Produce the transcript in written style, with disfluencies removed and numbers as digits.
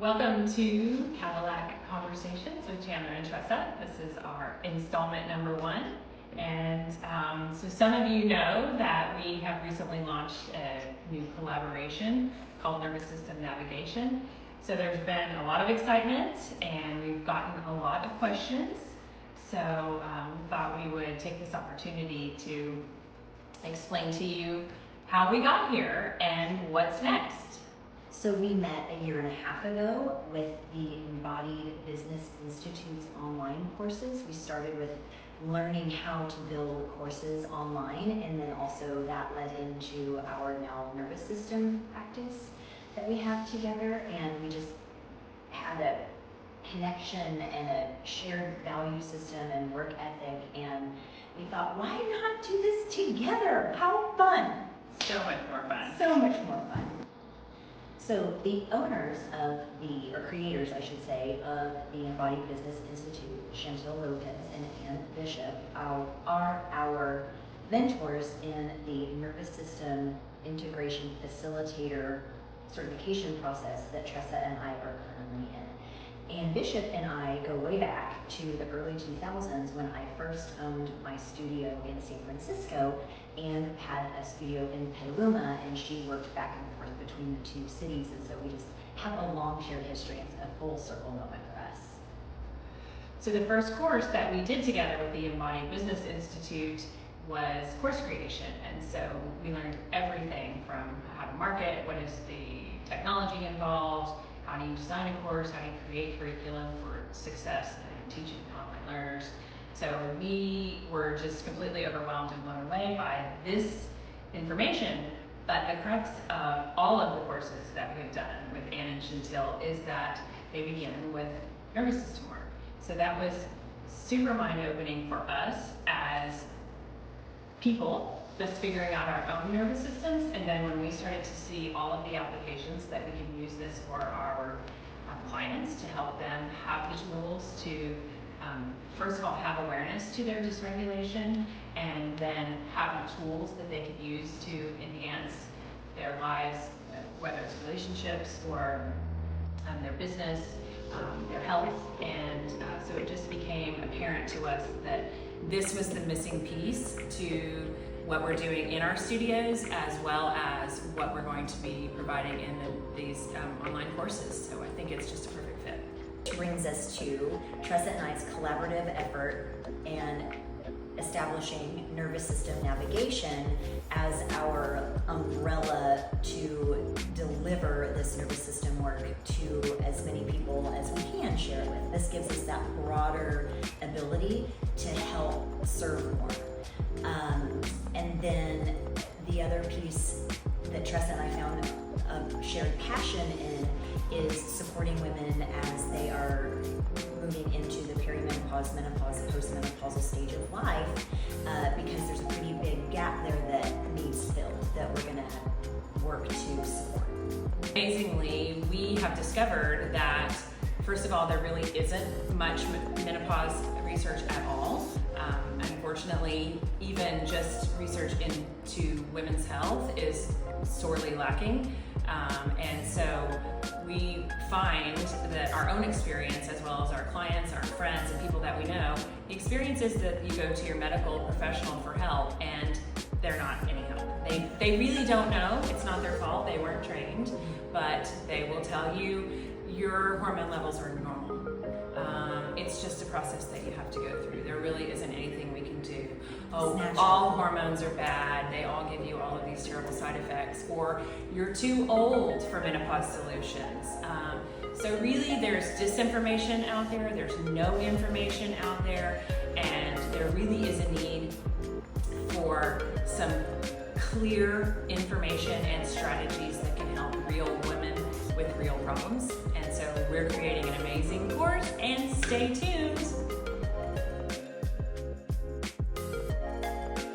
Welcome to Cadillac Conversations with Chandler and Tressa. This is our installment number 1. And so some of you know that we have recently launched a new collaboration called Nervous System Navigation. So there's been a lot of excitement and we've gotten a lot of questions. So we thought we would take this opportunity to explain to you how we got here and what's next. So we met a year and a half ago with the Embodied Business Institute's online courses. We started with learning how to build courses online, and then also that led into our now nervous system practice that we have together, and we just had a connection and a shared value system and work ethic, and we thought, why not do this together? How fun! So much more fun. So much more fun. So the owners of or creators, I should say, of the Embodied Business Institute, Chantel Lopez and Ann Bishop, are our mentors in the nervous system integration facilitator certification process that Tressa and I are currently in. And Bishop and I go way back to the early 2000s when I first owned my studio in San Francisco and had a studio in Petaluma, and she worked back and forth between the two cities, and so we just have a long shared history. It's a full circle moment for us. So the first course that we did together with the Embodied Business Institute was course creation, and so we learned everything from how to market, what is the technology involved, how do you design a course, how do you create curriculum for success in teaching online learners. So we were just completely overwhelmed and blown away by this information. But the crux of all of the courses that we've done with Ann and Chantel is that they begin with nervous system work. So that was super mind-opening for us as people just figuring out our own nervous systems, and then when we started to see all of the applications that we can use this for our clients to help them have the tools to first of all have awareness to their dysregulation, and then have the tools that they could use to enhance their lives, whether it's relationships or their business, their health. And so it just became apparent to us that this was the missing piece to what we're doing in our studios, as well as what we're going to be providing in these online courses. So I think it's just a perfect fit. Which brings us to Tressa and I's collaborative effort and establishing nervous system navigation as our umbrella to deliver this nervous system work to as many people as we can share it with. This gives us that broader ability to help serve more. And then the other piece that Tressa and I found a shared passion in is supporting women as they are moving into the perimenopause, menopause, postmenopausal stage of life, because there's a pretty big gap there that needs filled that we're going to work to support. Amazingly, we have discovered that, first of all, there really isn't much menopause research at all. Unfortunately, even just research into women's health is sorely lacking. And so we find that our own experience, as well as our clients, our friends, and people that we know, the experience is that you go to your medical professional for help and they're not any help. They really don't know. It's not their fault. They weren't trained, but they will tell you your hormone levels are normal. It's just a process that you have to go through. There really isn't anything we can do. Oh, all hormones are bad. They all give you all of these terrible side effects. Or you're too old for menopause solutions. So really there's disinformation out there. There's no information out there. And there really is a need for some clear information and strategies that can help real women with real problems. And so we're creating an amazing course, and stay tuned.